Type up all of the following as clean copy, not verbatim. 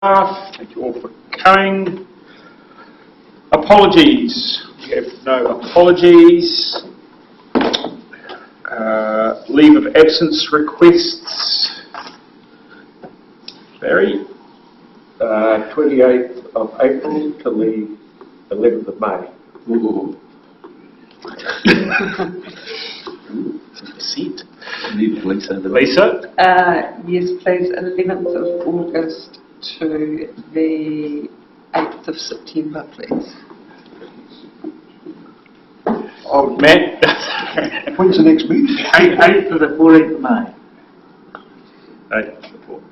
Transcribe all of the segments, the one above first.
Thank you all for coming. Apologies. We have no apologies. Leave of absence requests. Barry? 28th of April to the 11th of May. Seat. Lisa. Lisa? Yes, please, 11th of August to the 8th of September, please. Oh, Matt? When's the next meeting? 8th to the 14th of May. 8th to the 14th.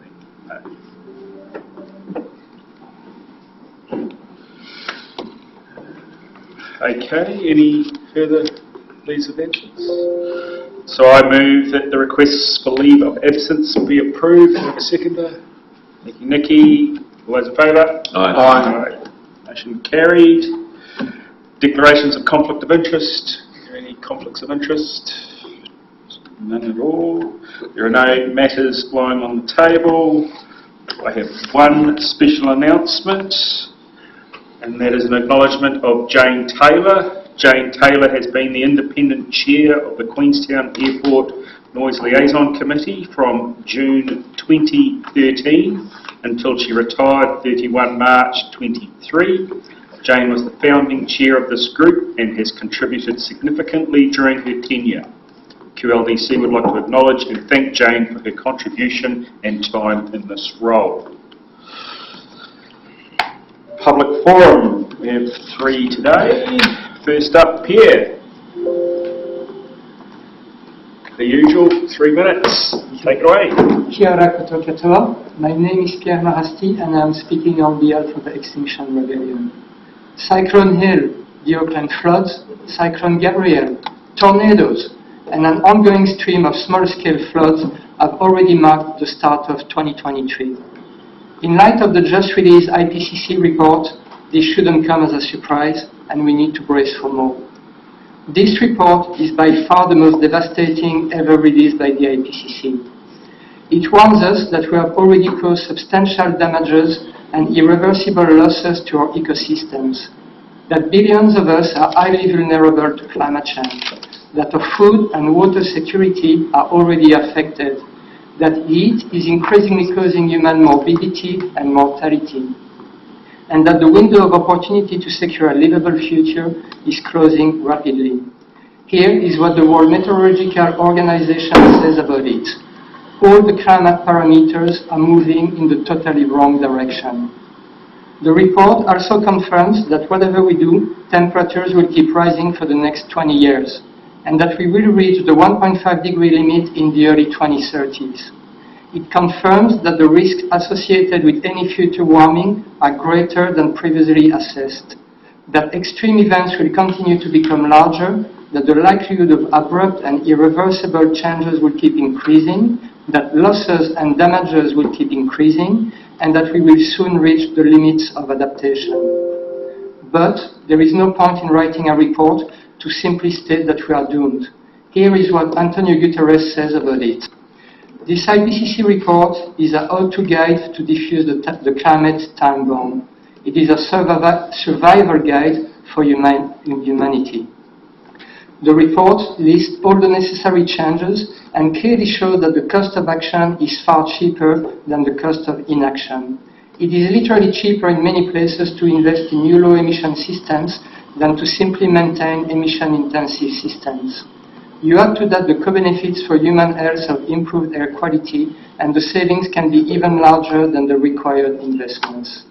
Okay, any further leaves of absence? So I move that the requests for leave of absence be approved. Do I have a seconder? Nikki. All those in favour? Aye. Motion carried. Declarations of conflict of interest. Are there any conflicts of interest? None at all. There are no matters lying on the table. I have one special announcement, and that is an acknowledgement of Jane Taylor. Jane Taylor has been the independent chair of the Queenstown Airport Noise Liaison Committee from June 2013 until she retired 31 March 23. Jane was the founding chair of this group and has contributed significantly during her tenure. QLDC would like to acknowledge and thank Jane for her contribution and time in this role. Public forum, we have 3 today. First up, Pierre. The usual 3 minutes. Take it away. Kia ora katoa. My name is Pierre Marasti and I am speaking on behalf of the Extinction Rebellion. Cyclone Hill, the Auckland floods, Cyclone Gabrielle, tornadoes, and an ongoing stream of small-scale floods have already marked the start of 2023. In light of the just released IPCC report, this shouldn't come as a surprise, and we need to brace for more. This report is by far the most devastating ever released by the IPCC. It warns us that we have already caused substantial damages and irreversible losses to our ecosystems, that billions of us are highly vulnerable to climate change, that our food and water security are already affected, that heat is increasingly causing human morbidity and mortality, and that the window of opportunity to secure a livable future is closing rapidly. Here is what the World Meteorological Organization says about it. All the climate parameters are moving in the totally wrong direction. The report also confirms that whatever we do, temperatures will keep rising for the next 20 years, and that we will reach the 1.5 degree limit in the early 2030s. It confirms that the risks associated with any future warming are greater than previously assessed, that extreme events will continue to become larger, that the likelihood of abrupt and irreversible changes will keep increasing, that losses and damages will keep increasing, and that we will soon reach the limits of adaptation. But there is no point in writing a report to simply state that we are doomed. Here is what Antonio Guterres says about it. This IPCC report is a how-to guide to defuse the climate time bomb. It is a survivor guide for humanity. The report lists all the necessary changes and clearly shows that the cost of action is far cheaper than the cost of inaction. It is literally cheaper in many places to invest in new low-emission systems than to simply maintain emission-intensive systems. You add to that the co-benefits for human health of improved air quality, and the savings can be even larger than the required investments.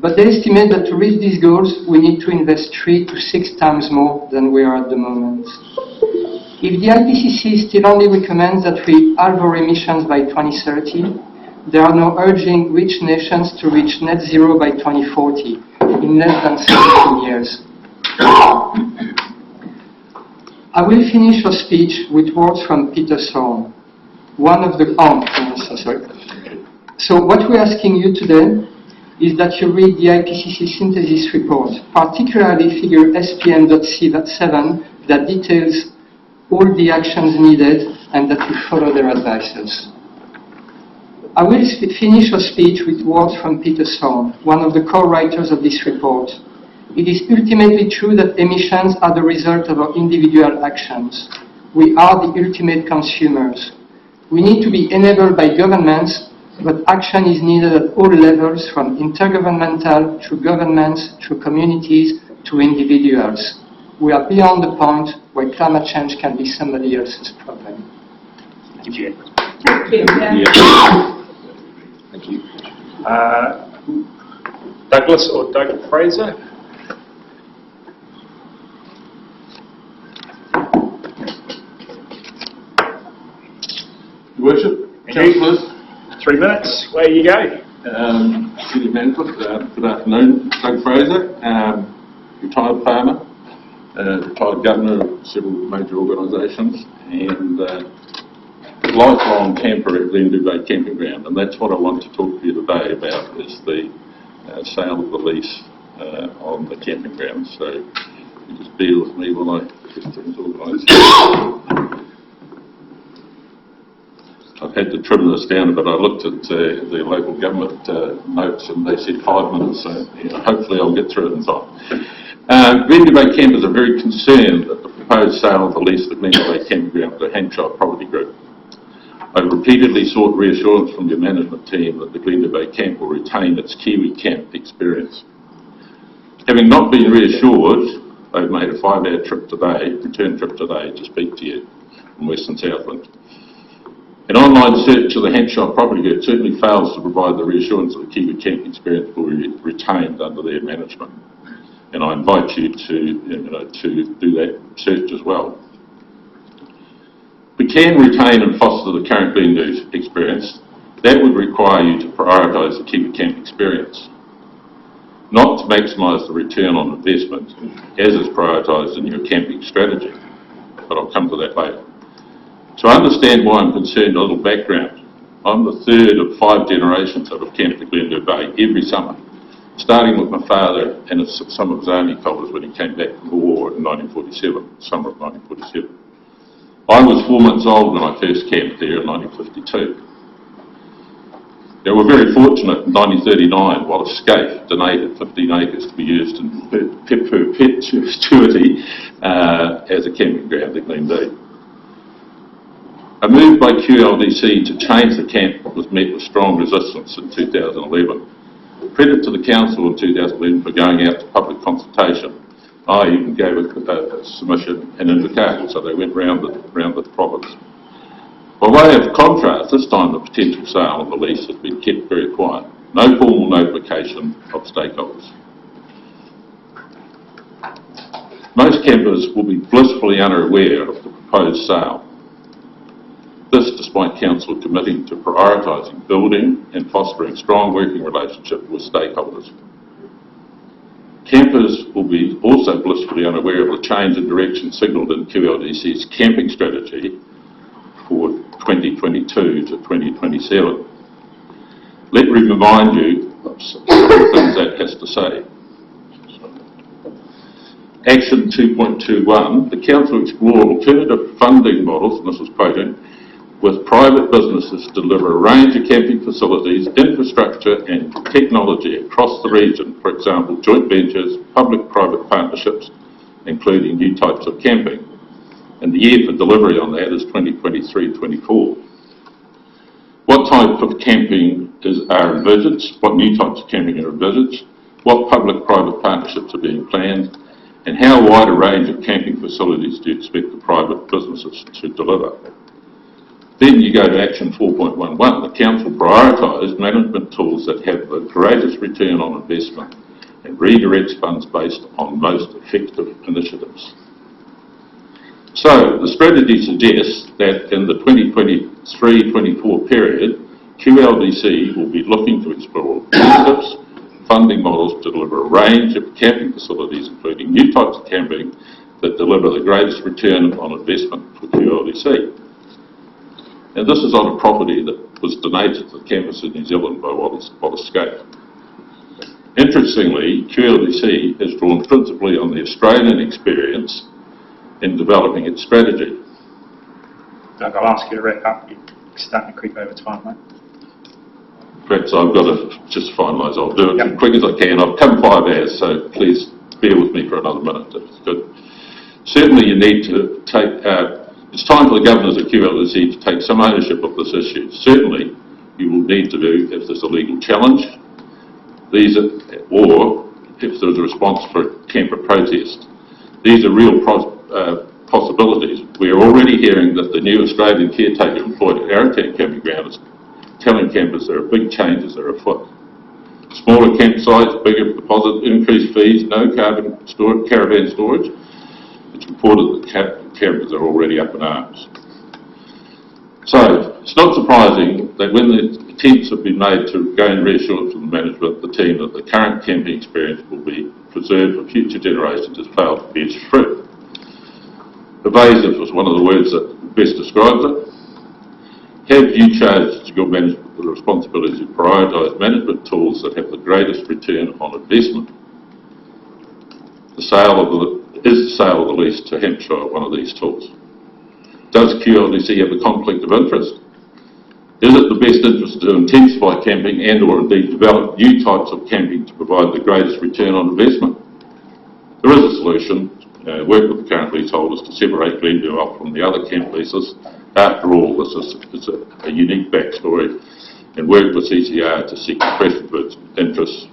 But they estimate that to reach these goals, we need to invest 3 to 6 times more than we are at the moment. If the IPCC still only recommends that we halve our emissions by 2030, they are now urging rich nations to reach net zero by 2040, in less than 17 years. I will finish our speech with words from Peter Thorne, one of the... So what we're asking you today is that you read the IPCC synthesis report, particularly figure SPM.7 that details all the actions needed and that you follow their advices. I will finish our speech with words from Peter Thorne, one of the co-writers of this report. It is ultimately true that emissions are the result of our individual actions. We are the ultimate consumers. We need to be enabled by governments, but action is needed at all levels, from intergovernmental, through governments, through communities, to individuals. We are beyond the point where climate change can be somebody else's problem. Thank you. Thank you. Thank you. Douglas or Doug Fraser? Your Worship, Councillors, 3 minutes, away you go. City Management, good afternoon. Doug Fraser, retired farmer, retired governor of several major organisations, and lifelong camper at Glendew Bay Camping Ground. And that's what I want to talk to you today about, is the sale of the lease on the camping ground. So you just bear with me while I get things organised. I've had to trim this down a bit. I looked at the local government notes and they said 5 minutes, so hopefully I'll get through it in time. Glendew Bay Campers are very concerned at the proposed sale of the lease of the Glendew Bay Camping Ground to Hampshire Property Group. I've repeatedly sought reassurance from your management team that the Glendew Bay Camp will retain its Kiwi camp experience. Having not been reassured, I've made a 5-hour trip today, return trip today, to speak to you from Western Southland. An online search of the Hampshire Property Group certainly fails to provide the reassurance that the Kiwi camp experience will be retained under their management. And I invite you to do that search as well. We can retain and foster the current Glendew experience. That would require you to prioritise the Kiwi camp experience, not to maximise the return on investment as is prioritised in your camping strategy. But I'll come to that later. To understand why I'm concerned, a little background. I'm the third of 5 generations that have camped at Glendew Bay every summer, starting with my father and some of his army fellows when he came back from the war in 1947, summer of 1947. I was 4 months old when I first camped there in 1952. Now, we're very fortunate in 1939, Wallace Scaife donated 15 acres to be used in perpetuity as a camping ground at Glendew. A move by QLDC to change the camp was met with strong resistance in 2011. Credit to the council in 2011 for going out to public consultation. I even gave a submission and invitation, so they went round the province. By way of contrast, this time the potential sale of the lease has been kept very quiet. No formal notification of stakeholders. Most campers will be blissfully unaware of the proposed sale. This despite Council committing to prioritising building and fostering strong working relationships with stakeholders. Campers will be also blissfully unaware of the change in direction signalled in QLDC's camping strategy for 2022 to 2027. Let me remind you of some of the things that has to say. Action 2.21, the Council explore alternative funding models, and this was quoted, with private businesses deliver a range of camping facilities, infrastructure and technology across the region, for example, joint ventures, public-private partnerships, including new types of camping. And the year for delivery on that is 2023-24. What type of camping are envisaged? What new types of camping are envisaged? What public-private partnerships are being planned? And how wide a range of camping facilities do you expect the private businesses to deliver? Then you go to Action 4.11. The Council prioritised management tools that have the greatest return on investment and redirects funds based on most effective initiatives. So the strategy suggests that in the 2023-24 period, QLDC will be looking to explore alternatives, funding models to deliver a range of camping facilities, including new types of camping that deliver the greatest return on investment for QLDC. And this is on a property that was donated to the campus in New Zealand by Wallace Scaife. Interestingly, QLDC has drawn principally on the Australian experience in developing its strategy. Doug, I'll ask you to wrap up. You're starting to creep over time, mate. perhaps I've got to just finalise. I'll do it as quick as I can. I've come 5 hours, so please bear with me for another minute. That's good. Certainly you need to take, it's time for the governors of QLDC to take some ownership of this issue. Certainly you will need to do if there's a legal challenge, or if there's a response for a camper protest. These are real possibilities. We're already hearing that the new Australian caretaker employed at Ararat Camping Ground is telling campers there are big changes that are afoot. Smaller campsites, bigger deposit, increased fees, no caravan storage. It's reported that campers are already up in arms. So, it's not surprising that when the attempts have been made to gain reassurance from the management, the team, that the current camping experience will be preserved for future generations, has failed to bear fruit. Evasive was one of the words that best describes it. Have you charged your management with the responsibility to prioritise management tools that have the greatest return on investment? Is the sale of the lease to Hampshire one of these tools? Does QLDC have a conflict of interest? Is it the best interest to intensify camping and or indeed develop new types of camping to provide the greatest return on investment? There is a solution. Work with the current leaseholders to separate Glenview off from the other camp leases. After all, this is a unique backstory, and work with CCR to seek preference interests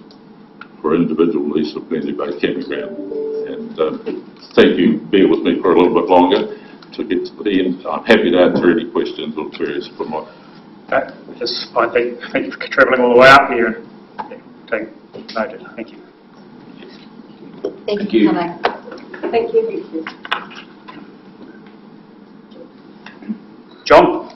for individual lease of Glenview Bay Camping Ground. And thank you. Bear with me for a little bit longer to get to the end. I'm happy to answer any questions or queries from my... I think for travelling all the way up here. Take noted. Thank you. Thank you. Thank you. John?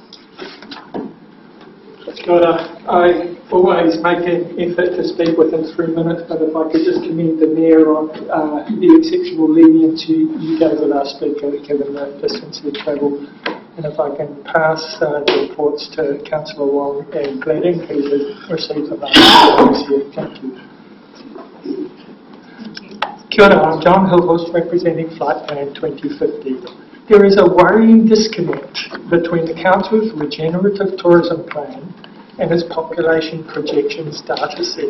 I always make an effort to speak within 3 minutes, but if I could just commend the Mayor on the exceptional leniency you gave the last speaker, given the distance he travelled. And if I can pass the reports to Councillor Wong and Gladding, who have received the last here. Thank you. Kia ora, I'm John Hillhurst, representing Flight Plan 2050. There is a worrying disconnect between the Council's regenerative tourism plan and its population projections data set.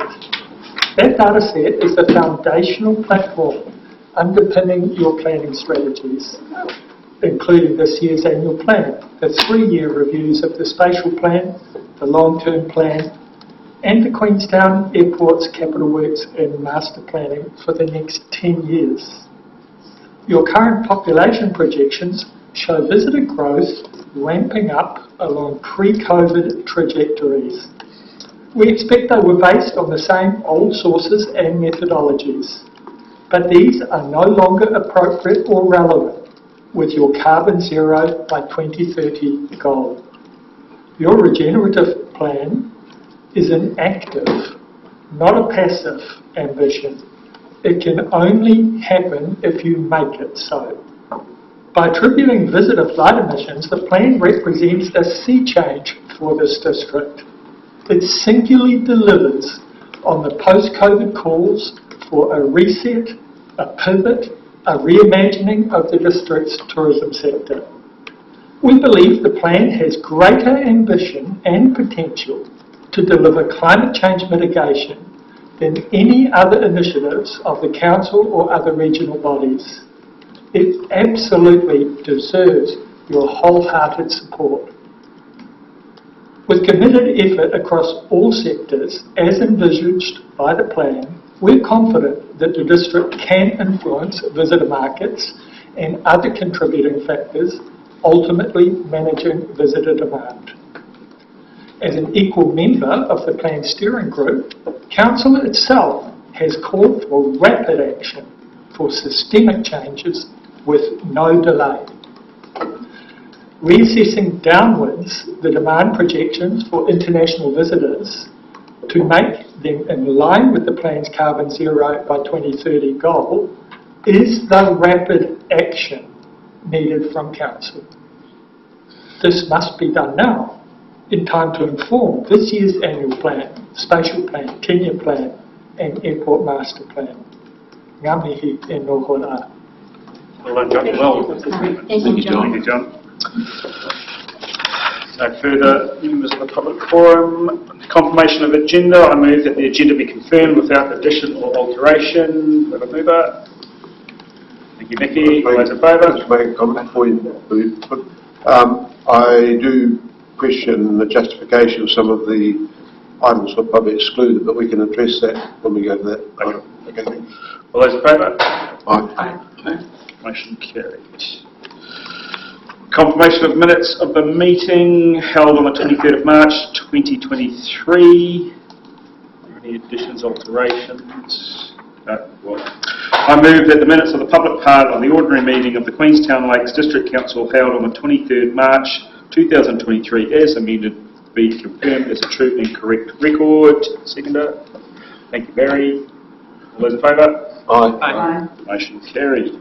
That data set is the foundational platform underpinning your planning strategies, including this year's annual plan, the 3-year reviews of the spatial plan, the long-term plan, and the Queenstown Airport's capital works and master planning for the next 10 years. Your current population projections show visitor growth ramping up along pre-COVID trajectories. We expect they were based on the same old sources and methodologies, but these are no longer appropriate or relevant with your carbon zero by 2030 goal. Your regenerative plan is an active, not a passive ambition. It can only happen if you make it so. By attributing visitor flight emissions, the plan represents a sea change for this district. It singularly delivers on the post-COVID calls for a reset, a pivot, a reimagining of the district's tourism sector. We believe the plan has greater ambition and potential to deliver climate change mitigation than any other initiatives of the Council or other regional bodies. It absolutely deserves your wholehearted support. With committed effort across all sectors, as envisaged by the plan, we're confident that the district can influence visitor markets and other contributing factors, ultimately managing visitor demand. As an equal member of the plan steering group, Council itself has called for rapid action for systemic changes with no delay. Reassessing downwards the demand projections for international visitors to make them in line with the plan's carbon zero by 2030 goal is the rapid action needed from Council. This must be done now, in time to inform this year's annual plan, spatial plan, 10-year plan and airport master plan. Ngā mihi e noho rā. Well done, John. Well, Thank you, John. Thank you, John. No further members of the public forum. Confirmation of agenda. I move that the agenda be confirmed without addition or alteration. Do I have a mover? Thank you, Mickey. All those in favour? Just make a comment before you put. I do question the justification of some of the items were probably excluded, but we can address that when we go to that. Okay, thanks. All those in favour? Aye. Motion carried. Confirmation of minutes of the meeting held on the 23rd of March 2023. Are there any additions, alterations? I move that the minutes of the public part of the ordinary meeting of the Queenstown Lakes District Council held on the 23rd March 2023 as amended be confirmed as a true and correct record. Seconder. Thank you, Barry. All those in favour? Aye. Motion carried.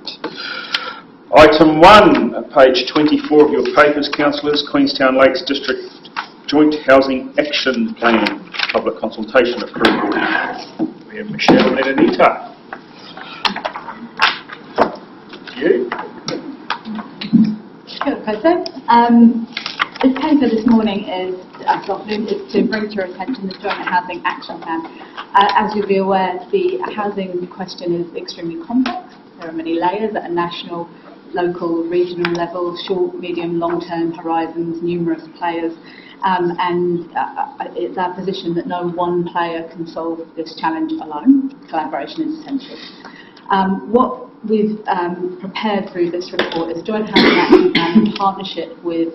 Item 1, page 24 of your papers, councillors, Queenstown Lakes District Joint Housing Action Plan, public consultation approval. We have Michelle and Anita. You? Sure, President. This paper this morning is to bring to your attention the Joint Housing Action Plan. As you'll be aware, the housing question is extremely complex. There are many layers at a national, local, regional level, short, medium, long-term horizons, numerous players, and it's our position that no one player can solve this challenge alone. Collaboration is essential. What we've prepared through this report is a Joint Housing Action Plan in partnership with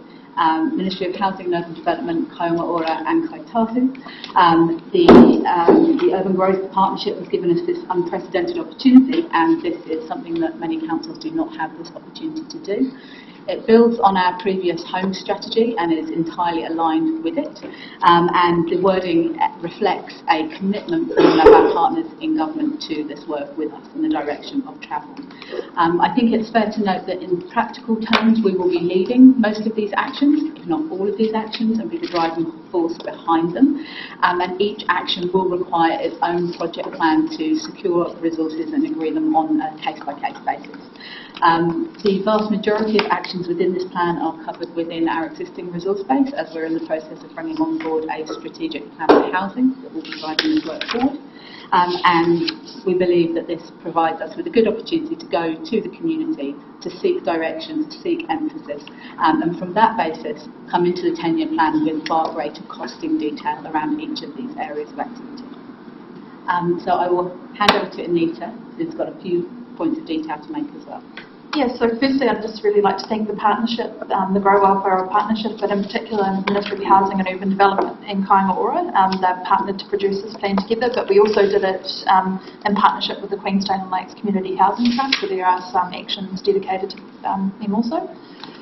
Ministry of Housing and Urban Development, Kaionga and Kaitahu. The Urban Growth Partnership has given us this unprecedented opportunity, and this is something that many councils do not have this opportunity to do. It builds on our previous home strategy and is entirely aligned with it, and the wording reflects a commitment from one of our partners in government to this work with us in the direction of travel. I think it's fair to note that in practical terms we will be leading most of these actions, if not all of these actions, and be the driving force behind them, and each action will require its own project plan to secure resources and agree them on a case-by-case basis. The vast majority of actions within this plan are covered within our existing resource base, as we're in the process of bringing on board a strategic plan for housing that will be driving this work forward. And we believe that this provides us with a good opportunity to go to the community, to seek direction, to seek emphasis, and from that basis come into the 10-year plan with far greater costing detail around each of these areas of activity. So I will hand over to Anita, who's got a few points of detail to make as well. Yeah, so firstly I'd just really like to thank the partnership, the Grow Welfare Partnership, but in particular the Ministry of Housing and Urban Development in Kaionga. They've partnered to produce this plan together, but we also did it in partnership with the Queenstown Lakes Community Housing Trust, so there are some actions dedicated to them also.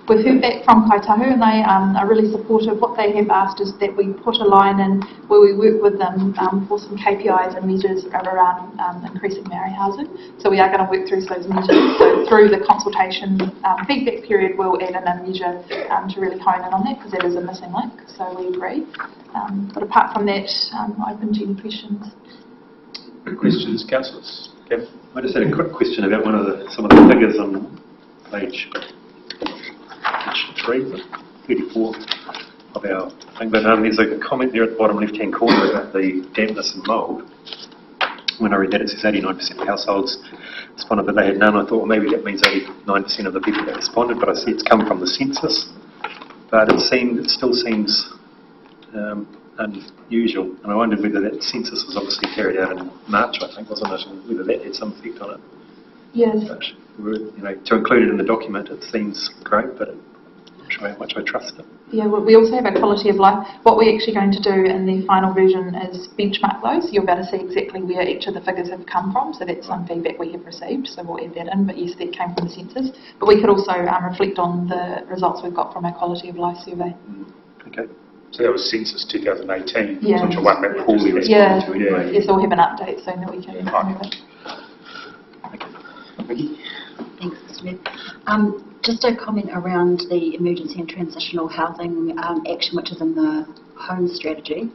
We've heard back from Kaitahu and they are really supportive. What they have asked is that we put a line in where we work with them for some KPIs and measures around increasing Maori housing. So we are going to work through those measures. So through the consultation feedback period, we'll add in a measure to really hone in on that, because that is a missing link. So we agree. But apart from that, open to any questions. Questions, councillors? Kev? I just had a quick question about some of the figures on page 34 of our thing, but there's a comment there at the bottom left-hand corner about the dampness and mould. When I read that, it says 89% of households responded, but they had none. I thought, well, maybe that means 89% of the people that responded, but I see it's come from the census. But it still seems unusual, and I wondered whether that census was obviously carried out in March, I think, wasn't it, and whether that had some effect on it. Yes. But, to include it in the document, it seems great, but I'm not sure how much I trust it. Yeah, well, we also have a quality of life. What we're actually going to do in the final version is benchmark those. You'll be able to see exactly where each of the figures have come from, so that's some feedback we have received, so we'll add that in, but yes, that came from the census. But we could also reflect on the results we've got from our quality of life survey. Okay. So that was census 2018, Yeah. which one that poorly responded Yeah, to it. yes, we'll have an update soon that we can move it. Mickey? Thanks, Mr. Mayor. Just a comment around the emergency and transitional housing action, which is in the home strategy.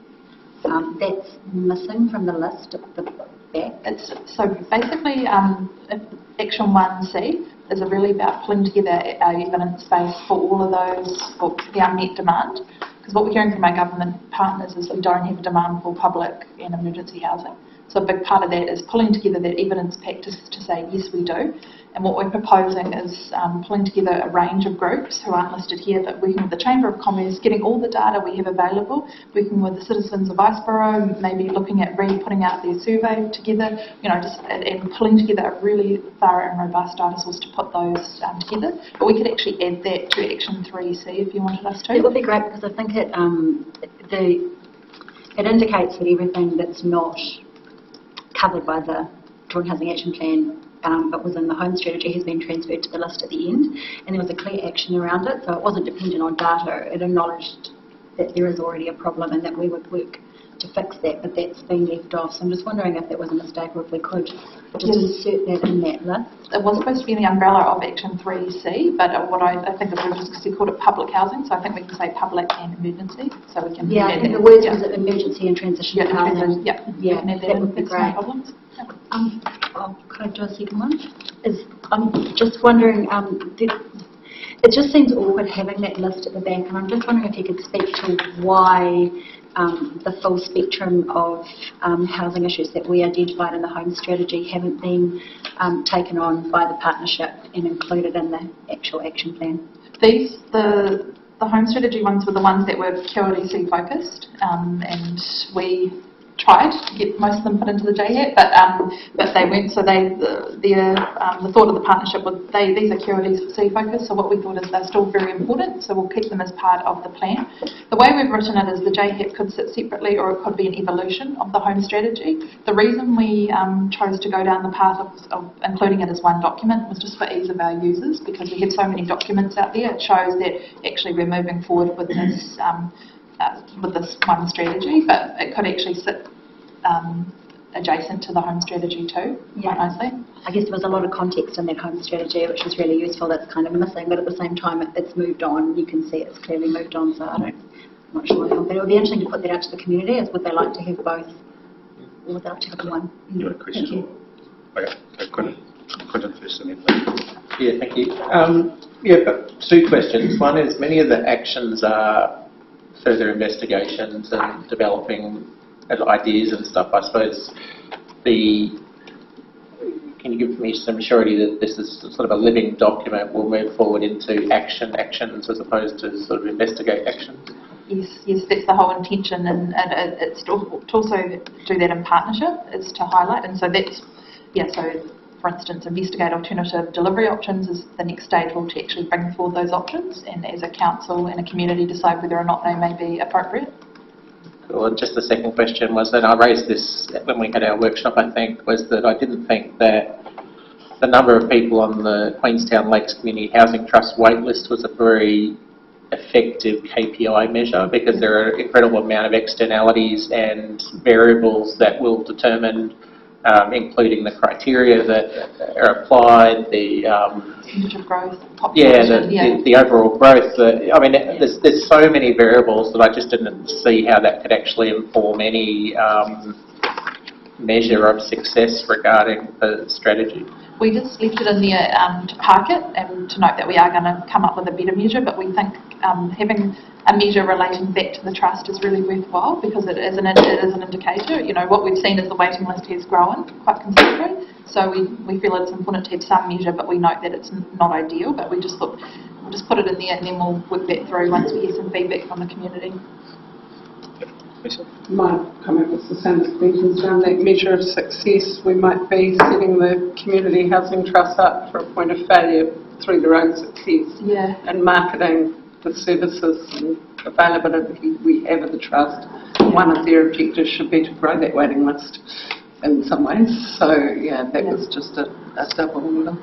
That's missing from the list at the back. So basically, action 1C, is really about pulling together our evidence base for all of those, for the unmet demand. Because what we're hearing from our government partners is we don't have a demand for public and emergency housing. So a big part of that is pulling together that evidence pack to say, yes, we do. And what we're proposing is pulling together a range of groups who aren't listed here, but working with the Chamber of Commerce, getting all the data we have available, working with the citizens of Iceborough, maybe looking at putting out their survey together, and pulling together a really thorough and robust data source to put those together. But we could actually add that to Action 3C if you wanted us to. It would be great because I think it indicates that everything that's not covered by the Joint Housing Action Plan but was in the home strategy has been transferred to the list at the end, and there was a clear action around it, so it wasn't dependent on data. It acknowledged that there is already a problem and that we would work to fix that, but that's been left off. So I'm just wondering if that was a mistake or if we could just insert that in that list. It was supposed to be in the umbrella of Action 3C, but what I think is just because you called it public housing, so I think we can say public and emergency, so we can... Yeah, I think the words was emergency and transitional housing. Yeah, that would be great. No problems. Could I do a second one? I'm just wondering, it just seems awkward having that list at the back, and I'm just wondering if you could speak to why the full spectrum of housing issues that we identified in the home strategy haven't been taken on by the partnership and included in the actual action plan. The home strategy ones were the ones that were QLDC focused, and we tried to get most of them put into the JHAT, but they weren't. So the thought of the partnership was these are QLDC focused. So what we thought is they're still very important. So we'll keep them as part of the plan. The way we've written it is the JHAT could sit separately, or it could be an evolution of the home strategy. The reason we chose to go down the path of including it as one document was just for ease of our users, because we have so many documents out there. It shows that actually we're moving forward with this. With this one strategy, but it could actually sit adjacent to the home strategy too, quite nicely. I guess there was a lot of context in that home strategy, which was really useful. That's kind of missing, but at the same time, it's moved on. You can see it's clearly moved on, so I'm not sure how. But it would be interesting to put that out to the community. Would they like to have both, or would they like to have one? You had a question? Okay, Quentin first and then Yeah, thank you. I've got two questions. One is, many of the actions are further investigations and developing ideas and stuff. I suppose can you give me some surety that this is sort of a living document, will move forward into actions as opposed to sort of investigate actions? Yes, that's the whole intention, and it's to also do that in partnership, is to highlight, and so that's, so for instance, investigate alternative delivery options is the next stage, to actually bring forward those options, and as a council and a community decide whether or not they may be appropriate. Cool. And just the second question was that I raised this when we had our workshop, I think, was that I didn't think that the number of people on the Queenstown Lakes Community Housing Trust waitlist was a very effective KPI measure, because there are an incredible amount of externalities and variables that will determine, including the criteria that are applied, the growth, population, the overall growth. There's so many variables that I just didn't see how that could actually inform any measure of success regarding the strategy. We just left it in there to park it and to note that we are going to come up with a better measure, but we think having a measure relating back to the trust is really worthwhile, because it is an indicator. What we've seen is the waiting list has grown quite considerably, so we feel it's important to have some measure, but we note that it's not ideal, but we just thought we'll just put it in there and then we'll work that through once we get some feedback from the community. My comment was the same as Quentin's. Around that measure of success, we might be setting the Community Housing Trust up for a point of failure through their own success, and marketing the services and availability we have at the Trust. One of their objectives should be to grow that waiting list in some ways. So, that was just a double order.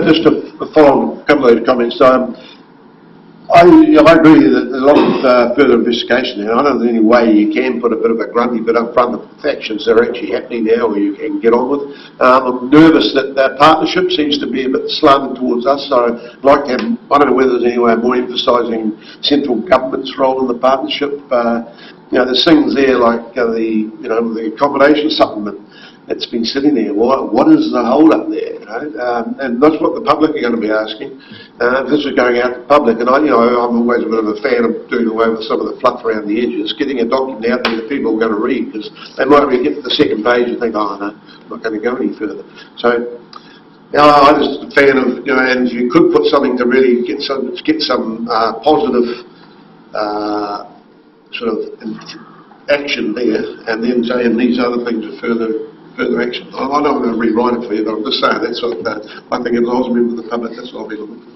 Just to follow on a couple of those comments. I agree that there's a lot of further investigation there. I don't know any way you can put a bit of a grunty bit up front of actions that are actually happening now, or you can get on with. I'm nervous that their partnership seems to be a bit slanted towards us, so I'd like to have, I don't know whether there's any way of more emphasising central government's role in the partnership. There's things there like the accommodation supplement. it's been sitting there. What is the hold up there? You know? And that's what the public are going to be asking. If this is going out to the public, and I'm always a bit of a fan of doing away with some of the fluff around the edges, getting a document out there that people are going to read, because they might get to the second page and think, oh no, I'm not going to go any further. So, I'm just a fan of, and if you could put something to really get some positive sort of action there, and then say, and these other things are further action. I don't want to rewrite it for you, but I'm just saying that's sort of, I think if I was a member of the public, that's what I'll be looking for.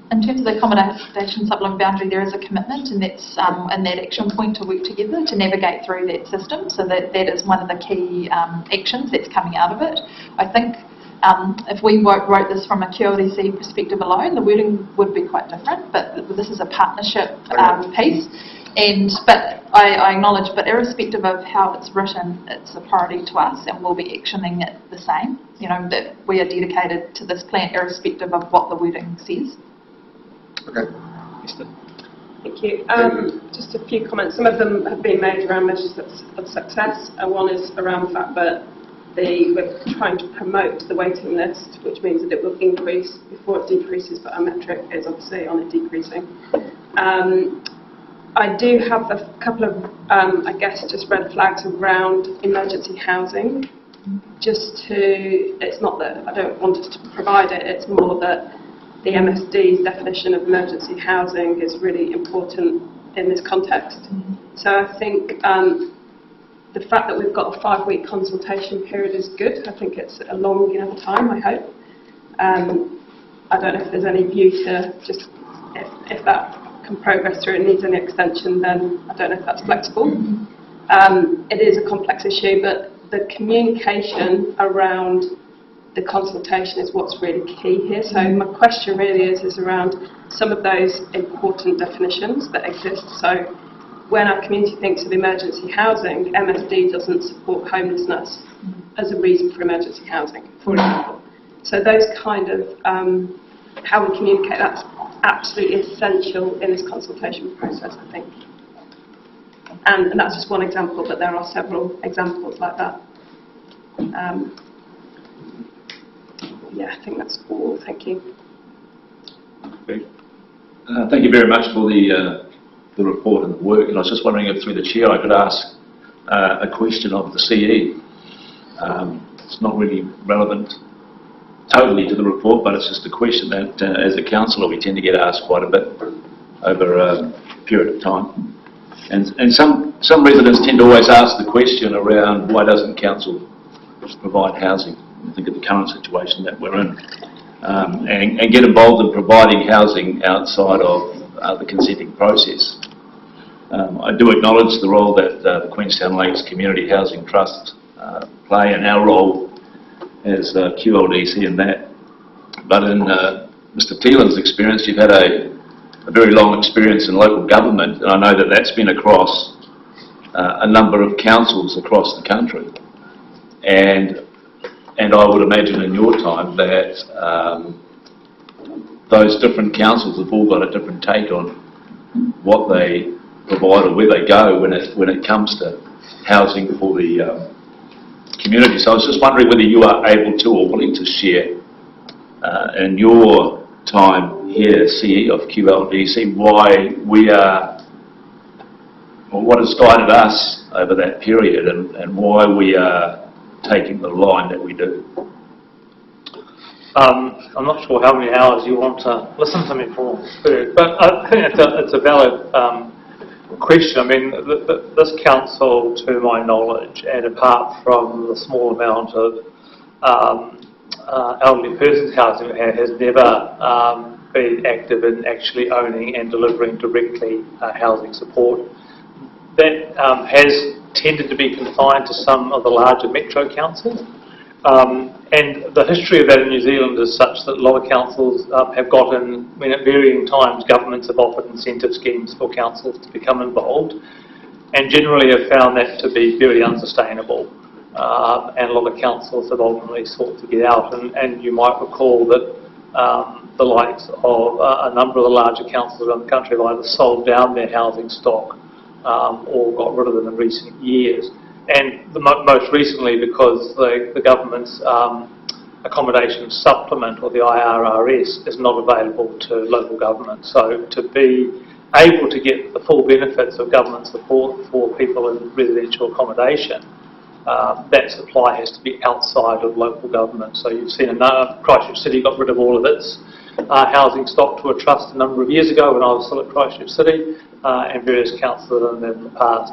In terms of the accommodation supplement boundary, there is a commitment, and that's in that action point to work together to navigate through that system. So that is one of the key actions that's coming out of it. I think if we wrote this from a QLDC perspective alone, the wording would be quite different. But this is a partnership piece. But I acknowledge, but irrespective of how it's written, it's a priority to us, and we'll be actioning it the same. That we are dedicated to this plan, irrespective of what the wording says. Okay. Thank you. Just a few comments. Some of them have been made around measures of success, and one is around the fact that we're trying to promote the waiting list, which means that it will increase before it decreases, but our metric is obviously on it decreasing. I do have a couple of, I guess, just red flags around emergency housing. It's not that I don't want us to provide it, it's more that the MSD's definition of emergency housing is really important in this context. So I think the fact that we've got a 5-week consultation period is good. I think it's a long enough time, I hope. I don't know if there's any view to just, if that can progress through and needs any extension, then I don't know if that's flexible. It is a complex issue, but the communication around the consultation is what's really key here. So my question really is around some of those important definitions that exist. So when our community thinks of emergency housing, MSD doesn't support homelessness as a reason for emergency housing, for example. So those kind of, how we communicate, that's absolutely essential in this consultation process, I think. And that's just one example, but there are several examples like that. Yeah, I think that's all. Thank you. Okay. Thank you very much for the report and the work. And I was just wondering if, through the chair, I could ask a question of the CE. It's not really relevant totally to the report, but it's just a question that, as a councillor, we tend to get asked quite a bit over a period of time. And some residents tend to always ask the question around, why doesn't council provide housing? I think of the current situation that we're in, and get involved in providing housing outside of the consenting process. I do acknowledge the role that the Queenstown Lakes Community Housing Trust play, and our role as QLDC in that. But in Mr. Thielen's experience, you've had a very long experience in local government, and I know that that's been across a number of councils across the country. And I would imagine in your time that those different councils have all got a different take on what they provide or where they go when it comes to housing for the community. So I was just wondering whether you are able to or willing to share in your time here, CE of QLDC, why we are, or what has guided us over that period, and why we are taking the line that we do. I'm not sure how many hours you want to listen to me for, but I think it's a valid question. I mean, this council, to my knowledge, and apart from the small amount of elderly persons housing it has never been active in actually owning and delivering directly housing support. That has tended to be confined to some of the larger metro councils. And the history of that in New Zealand is such that a lot of councils have gotten, I mean, at varying times, governments have offered incentive schemes for councils to become involved, and generally have found that to be very unsustainable. And a lot of councils have ultimately sought to get out. And you might recall that the likes of a number of the larger councils around the country have either sold down their housing stock or got rid of them in recent years. and most recently because the government's accommodation supplement, or the IRRS, is not available to local government. So to be able to get the full benefits of government support for people in residential accommodation, that supply has to be outside of local government. So you've seen Christchurch City got rid of all of its housing stock to a trust a number of years ago when I was still at Christchurch City, and various councils have done that in the past.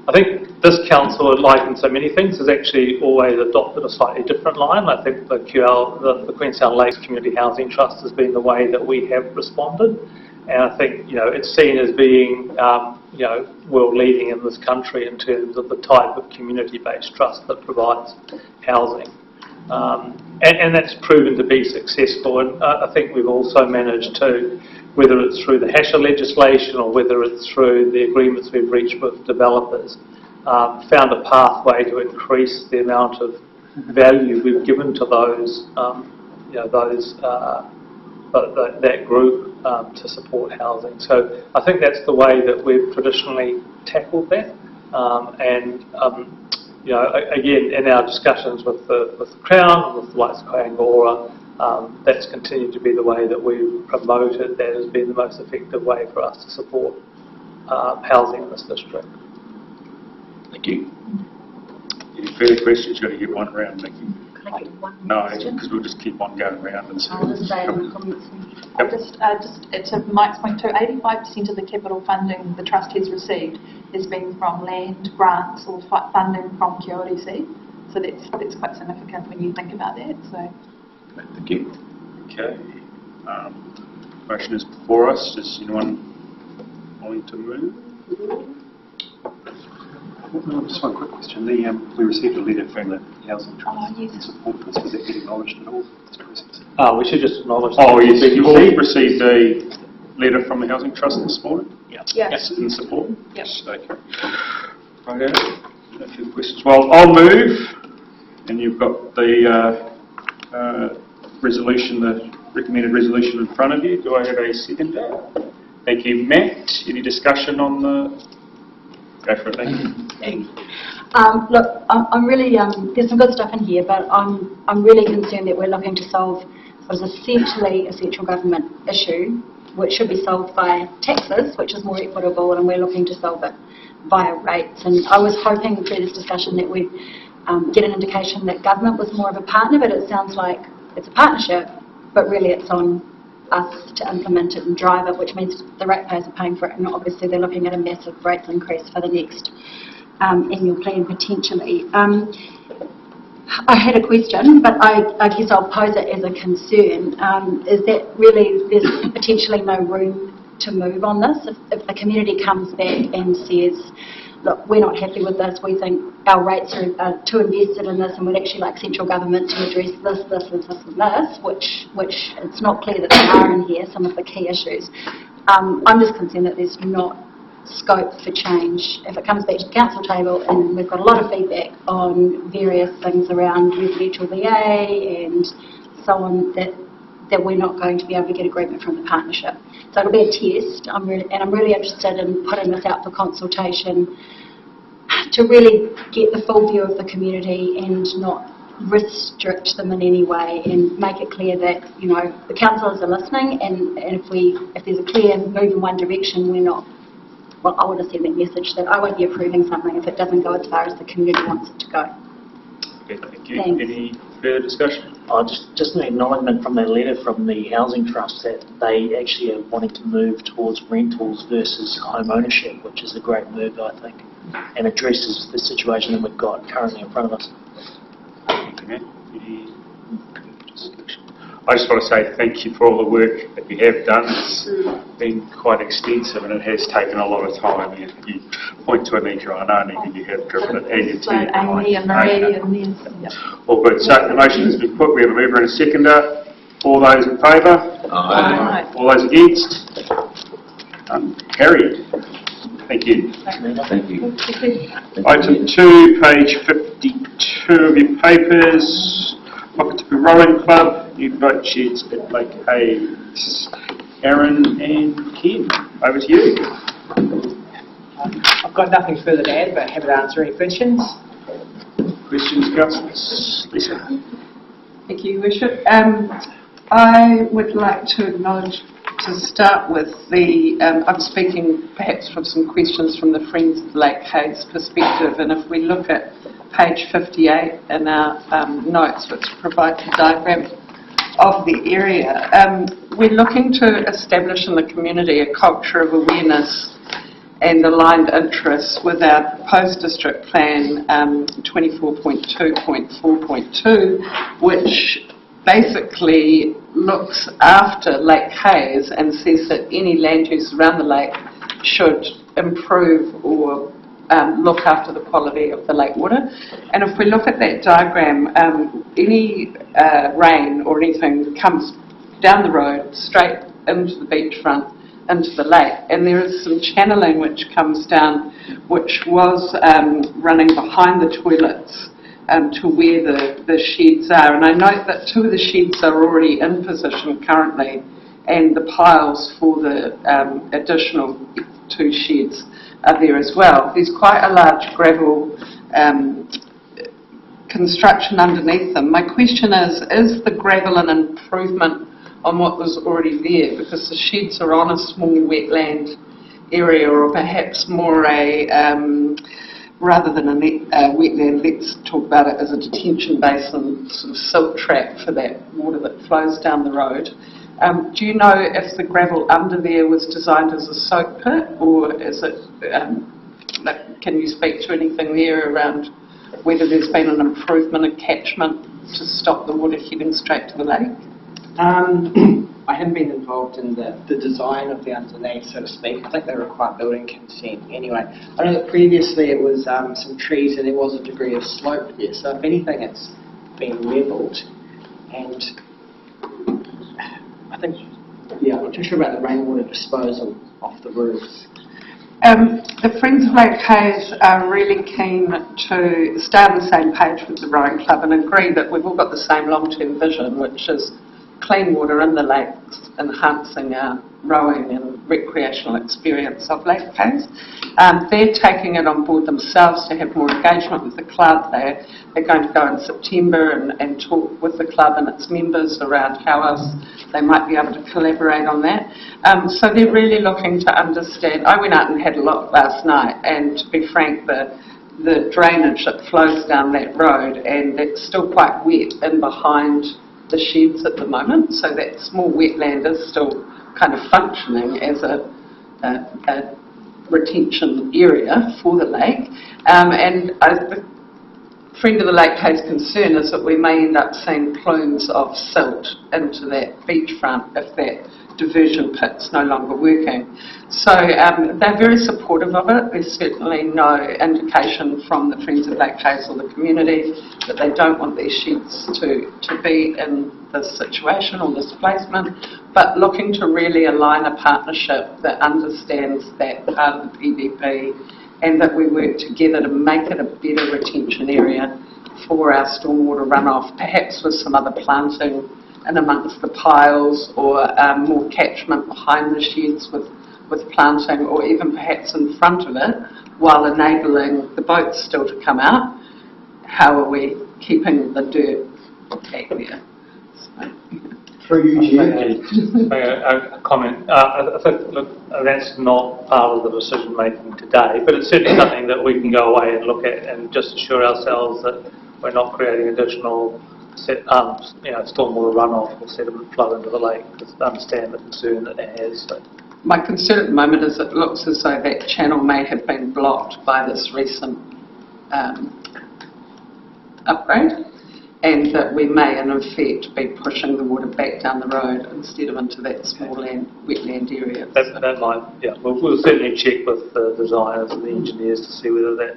I think this council, like in so many things, has actually always adopted a slightly different line. I think the Queenstown Lakes Community Housing Trust has been the way that we have responded, and I think it's seen as being world leading in this country in terms of the type of community-based trust that provides housing, and that's proven to be successful. And I think we've also managed to, whether it's through the Hasher legislation or whether it's through the agreements we've reached with developers, found a pathway to increase the amount of value we've given to those, that group to support housing. So I think that's the way that we've traditionally tackled that. Again, in our discussions with the Crown and with the likes of Kaingora, that's continued to be the way that we've promoted. That has been the most effective way for us to support housing in this district. Thank you. Any further questions? You've got to get one round, Nikki. Can I get one No, question? because we'll just keep on going round and see. I'll just say in the comments. To Mike's point too, 85% of the capital funding the trust has received has been from land grants or funding from QLDC. So that's quite significant when you think about that. So. Thank you. Okay. Motion is before us. Does anyone want to move? Just one quick question. We received a letter from the Housing Trust in support of this. Was that get acknowledged at all? This process? We should just acknowledge. Oh yes, you've already received a letter from the Housing Trust this morning. Yes. In support. Yes. Okay. Right. A few questions. Well, I'll move, and you've got the resolution, the recommended resolution in front of you. Do I have a seconder? Thank you, Matt. Any discussion on the? Go for it. Thank you. Look, I'm really, there's some good stuff in here, but I'm really concerned that we're looking to solve what is essentially a central government issue, which should be solved by taxes, which is more equitable, and we're looking to solve it via rates. And I was hoping through this discussion that we'd get an indication that government was more of a partner, but it sounds like it's a partnership, but really it's on us to implement it and drive it, which means the ratepayers are paying for it, and obviously they're looking at a massive rates increase for the next annual plan potentially. I had a question, but I guess I'll pose it as a concern. Is that really there's potentially no room to move on this? If the community comes back and says, look, we're not happy with this, we think our rates are too invested in this, and we'd actually like central government to address this, this and this and this, which it's not clear that they are in here, some of the key issues. I'm just concerned that there's not scope for change. If it comes back to the council table and we've got a lot of feedback on various things around residential VA and so on, that we're not going to be able to get agreement from the partnership. So it'll be a test. I'm really interested in putting this out for consultation to really get the full view of the community and not restrict them in any way, and make it clear that the councillors are listening, and if there's a clear move in one direction, we're not. Well, I want to send that message that I won't be approving something if it doesn't go as far as the community wants it to go. Okay, thank you. Thanks. Any further discussion? Just an acknowledgement from the letter from the Housing Trust that they actually are wanting to move towards rentals versus home ownership, which is a great move, I think, and addresses the situation that we've got currently in front of us. Thank you, Matt. Any discussion? I just want to say thank you for all the work that you have done. It's been quite extensive and it has taken a lot of time. You point to Anita, I know Anita, you have driven it and your team behind. Amy and Marie and then, All good. So the motion has been put. We have a mover and a seconder. All those in favour? Aye. All those against? Carried. Thank you. Thank you. Item 2, page 52 of your papers. Whakatipu Rowing Club, new boat sheds at Lake Hayes. Aaron and Ken, over to you. I've got nothing further to add, but happy to answer any questions. Questions, councillors? Lisa? Thank you, Your Worship. I would like to acknowledge, to start with, I'm speaking perhaps from some questions from the Friends of Lake Hayes perspective, and if we look at page 58 in our notes, which provides a diagram of the area, we're looking to establish in the community a culture of awareness and aligned interests with our proposed district plan 24.2.4.2, which basically looks after Lake Hayes and says that any land use around the lake should improve or look after the quality of the lake water. And if we look at that diagram, any rain or anything comes down the road straight into the beachfront, into the lake, and there is some channeling which comes down, which was running behind the toilets to where the sheds are. And I note that 2 of the sheds are already in position currently, and the piles for the additional 2 sheds are there as well. There's quite a large gravel construction underneath them. My question is the gravel an improvement on what was already there? Because the sheds are on a small wetland area, or perhaps more a, rather than a wetland, let's talk about it as a detention basin, sort of silt trap for that water that flows down the road. Do you know if the gravel under there was designed as a soak pit, or is it, can you speak to anything there around whether there's been an improvement in catchment to stop the water heading straight to the lake? I haven't been involved in the design of the underneath, so to speak. I think they require building consent anyway. I know that previously it was some trees and there was a degree of slope there, so if anything it's been levelled. And I think, yeah, I'm not too sure about the rainwater disposal off the roofs. The Friends of Lake Hayes are really keen to stay on the same page with the rowing club and agree that we've all got the same long-term vision, which is clean water in the lakes, enhancing our rowing and recreational experience of Lake Hayes. They're taking it on board themselves to have more engagement with the club. They're going to go in September and talk with the club and its members around how else they might be able to collaborate on that. So they're really looking to understand. I went out and had a look last night, and to be frank, the drainage that flows down that road, and it's still quite wet in behind the sheds at the moment, so that small wetland is still kind of functioning as a retention area for the lake. And the Friend of the Lake Hayes concern is that we may end up seeing plumes of silt into that beachfront if that diversion pit's no longer working. So they're very supportive of it. There's certainly no indication from the Friends of Lake Hayes or the community that they don't want these sheds to be in this situation or this placement, but looking to really align a partnership that understands that part of the PDP and that we work together to make it a better retention area for our stormwater runoff, perhaps with some other planting in amongst the piles, or more catchment behind the sheds with planting, or even perhaps in front of it, while enabling the boats still to come out. How are we keeping the dirt back there? Through you, A comment. I think, look, that's not part of the decision making today, but it's certainly something that we can go away and look at and just assure ourselves that we're not creating additional stormwater runoff or sediment flow into the lake. Just understand the concern that it has. So. My concern at the moment is it looks as though that channel may have been blocked by this recent upgrade, and that we may in effect be pushing the water back down the road instead of into that small wetland area. That might, yeah, we'll certainly check with the designers and the engineers to see whether that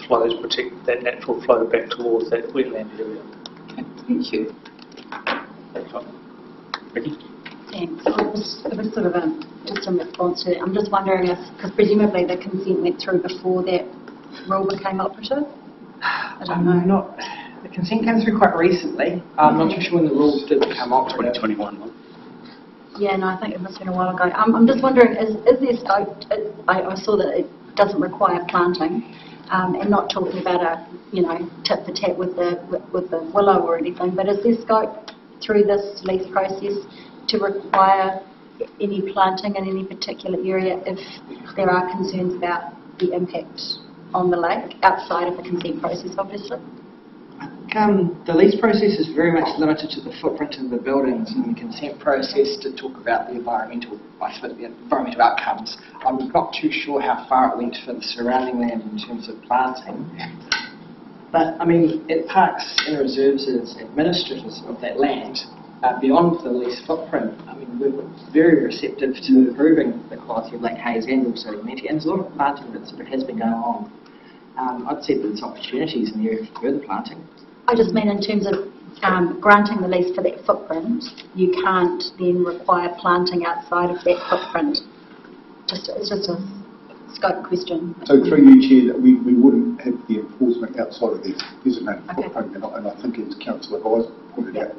flows protect that natural flow back towards that wetland area. Okay, thank you. Vicky? Thanks. It was sort of just in response to it. I'm just wondering if, because presumably the consent went through before that rule became operative? I don't know. The consent came through quite recently. I'm not too sure when the rules did become operative. 2021. Yeah, no, I think it must have been a while ago. I'm just wondering, is there scope? I saw that it doesn't require planting. and not talking about a, tit for tat with the willow or anything, but is there scope through this lease process to require any planting in any particular area if there are concerns about the impact on the lake outside of the consent process, obviously? The lease process is very much limited to the footprint of the buildings, and the consent process to talk about the environmental outcomes. I'm not too sure how far it went for the surrounding land in terms of planting. But, I mean, at Parks and Reserves as administrators of that land, beyond the lease footprint, I mean, we're very receptive to improving the quality of Lake Hayes and also the amenity, and there's a lot of planting that sort of has been going on. I'd say that there's opportunities in the area for further planting. I just mean in terms of granting the lease for that footprint, you can't then require planting outside of that footprint. It's just a scope question. So through you, Chair, that we wouldn't have the enforcement outside of the designated footprint, and I think as Councillor Advisor pointed out,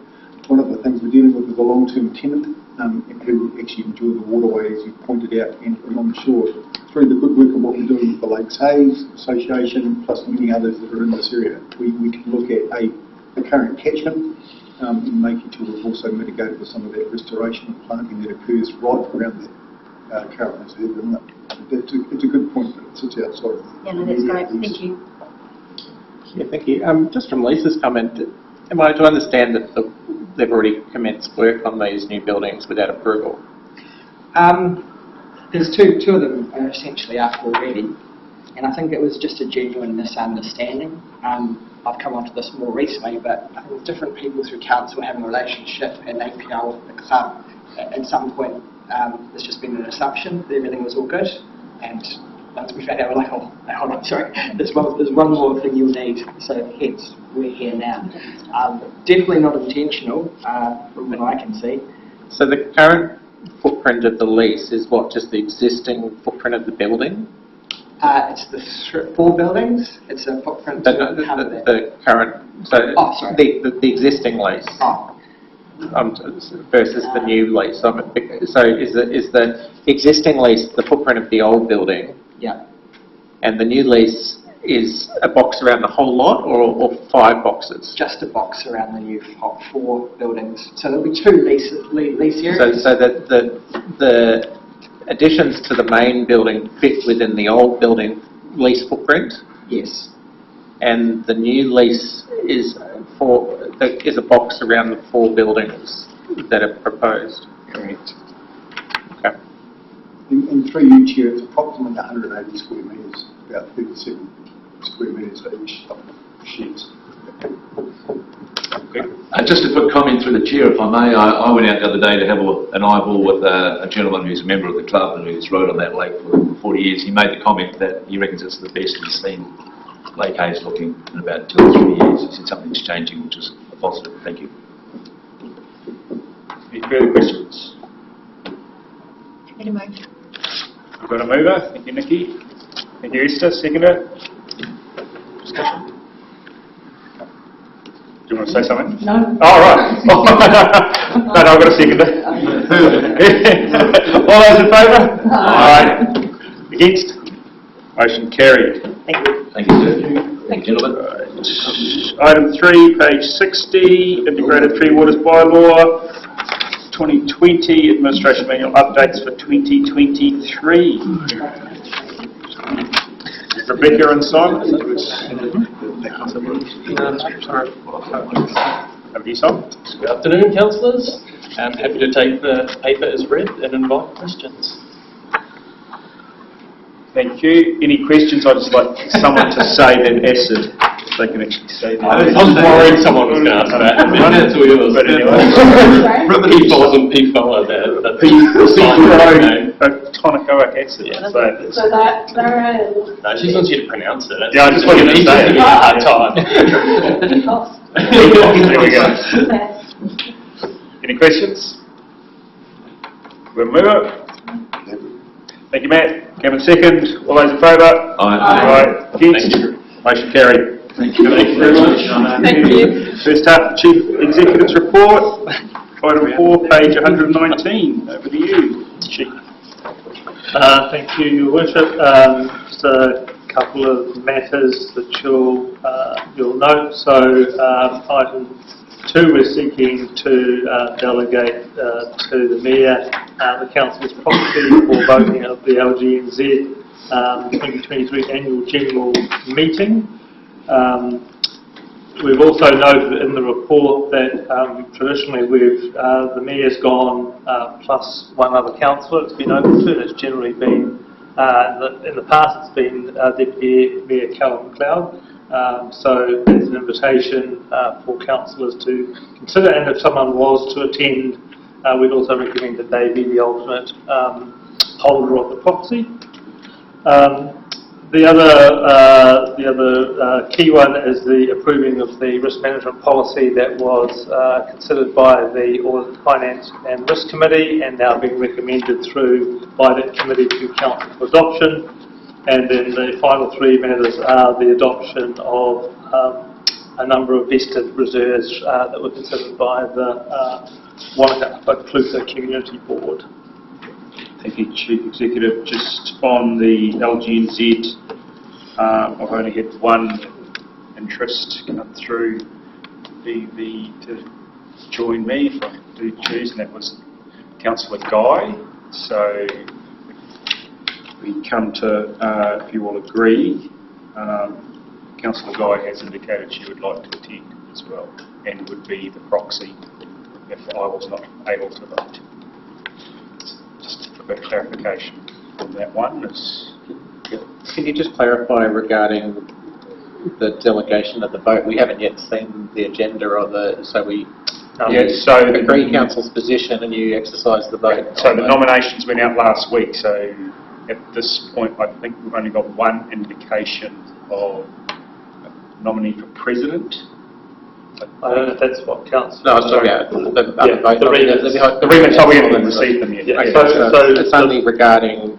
one of the things we're dealing with is a long-term tenant who actually enjoy the waterway, as you pointed out, and I'm sure through the good work of what we're doing with the Lakes Hayes Association, plus many others that are in this area, we can look at the current catchment and making sure we've also mitigated with some of that restoration and planting that occurs right around the current reserve. And it's a good point that it sits outside of the Yeah, no, that's great. Thank you. Yeah, thank you. Just from Lisa's comment, am I to understand that they've already commenced work on these new buildings without approval? There's two of them are essentially up already, and I think it was just a genuine misunderstanding. I've come onto this more recently, but I think different people through council having a relationship and APL with the club, at some point there's just been an assumption that everything was all good, and once we found out, we're like, oh, hold on, sorry, there's one more thing you'll need, so hence we're here now. Definitely not intentional, from what I can see. So the current footprint of the lease is what, just the existing footprint of the building? It's the 4 buildings. It's a footprint the current, so the existing lease versus the new lease. So is the existing lease the footprint of the old building? Yeah. And the new lease is a box around the whole lot, or 5 boxes? Just a box around the new 4 buildings. So there'll be 2 lease areas. So that the additions to the main building fit within the old building lease footprint? Yes. And the new lease is a box around the 4 buildings that are proposed? Correct. Okay. And through you, Chair, it's approximately 180 square metres, about 37 square metres each of the sheds. Okay. Just a quick comment through the Chair, if I may. I went out the other day to have an eyeball with a gentleman who's a member of the club and who's rowed on that lake for 40 years. He made the comment that he reckons it's the best he's seen Lake Hayes looking in about 2 or 3 years. He said something's changing, which is a positive. Thank you. Any further questions? Happy to move. We've got a mover. Thank you, Nikki. Thank you, Esther. Seconder. Discussion. Do you want to say something? No. Oh, right. No, I've got a seconder. All those in favour? Aye. Against? Motion carried. Thank you. Thank you, sir. Thank you, gentlemen. Item 3, page 60, Integrated Tree Waters Bylaw, 2020, Administration Manual Updates for 2023. Rebecca and Simon. Over to you, Simon. Good afternoon, councillors. I'm happy to take the paper as read and invite questions. Thank you. Any questions? I'd just like someone to say that acid. If they can actually say that. I was worried someone was going to ask that. Run out to yours. But anyway. PFOS and PFOA there. Tonicoic acid. Yeah. So that there is. No, she wants you to pronounce it. Yeah, I just wanted to say it. A hard time. There we go. Any questions? We'll move it. Thank you, Matt. Kevin, second. All those in favour? Aye. Against? Motion carried. Thank you. Thank you very much. Thank you. First up, Chief Executive's report. Item 4, page 119. Over to you, Chief. Thank you, Your Worship. Just a couple of matters that you'll note. So item 2, we're seeking to delegate to the Mayor the Council's proxy for voting at the LGNZ 2023 Annual General Meeting. We've also noted in the report that traditionally the Mayor's gone plus one other councillor. It's been open to, and it's generally been, in the past it's been Deputy Mayor Callum McLeod. So there's an invitation for councillors to consider, and if someone was to attend, we'd also recommend that they be the alternate holder of the proxy. The other key one is the approving of the risk management policy that was considered by the Audit, Finance and Risk Committee and now being recommended through by that committee to Council for adoption. And then the final 3 matters are the adoption of a number of vested reserves that were considered by the Wanaka-Clutha Community Board. Thank you, Chief Executive. Just on the LGNZ, I've only had one interest come through to join me, if I do choose, and that was Councillor Guy. So we come to, if you all agree, Councillor Guy has indicated she would like to attend as well and would be the proxy if I was not able to vote. Just a bit of clarification on that one. Can you just clarify regarding the delegation of the vote? We haven't yet seen the agenda or so we agree council's position and you exercise the vote. So the nominations went out last week, so at this point I think we've only got one indication of a nominee for president. I don't know if that's what counts. No, sorry, the remits, we haven't received them yet. Yeah. So it's only regarding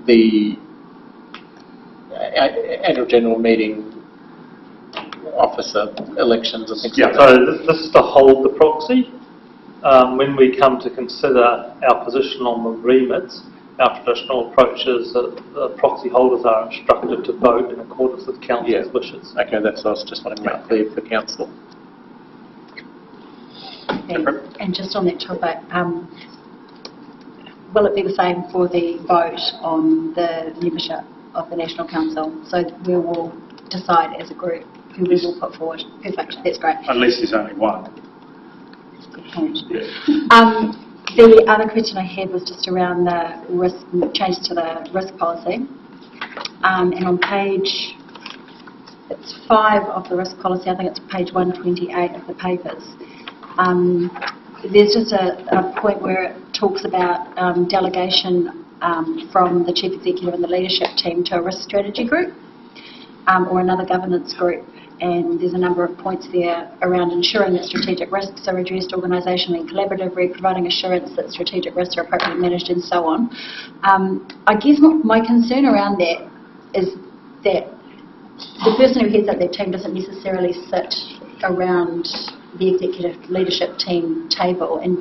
the annual general meeting officer elections and things like that. So this is to hold the proxy. When we come to consider our position on the remits, our traditional approach is that the proxy holders are instructed to vote in accordance with council's wishes. Okay, that's what I was just wanting to make clear for council. And just on that topic, will it be the same for the vote on the membership of the National Council? So we will decide as a group who we will put forward. Perfect, that's great. Unless there's only one. Good point. The other question I had was just around the risk, change to the risk policy. And on page, it's 5 of the risk policy, I think it's page 128 of the papers. There's just a point where it talks about delegation from the Chief Executive and the leadership team to a risk strategy group or another governance group, and there's a number of points there around ensuring that strategic risks are reduced organisationally and collaboratively, providing assurance that strategic risks are appropriately managed and so on. I guess my concern around that is that the person who heads up that team doesn't necessarily sit around the executive leadership team table, and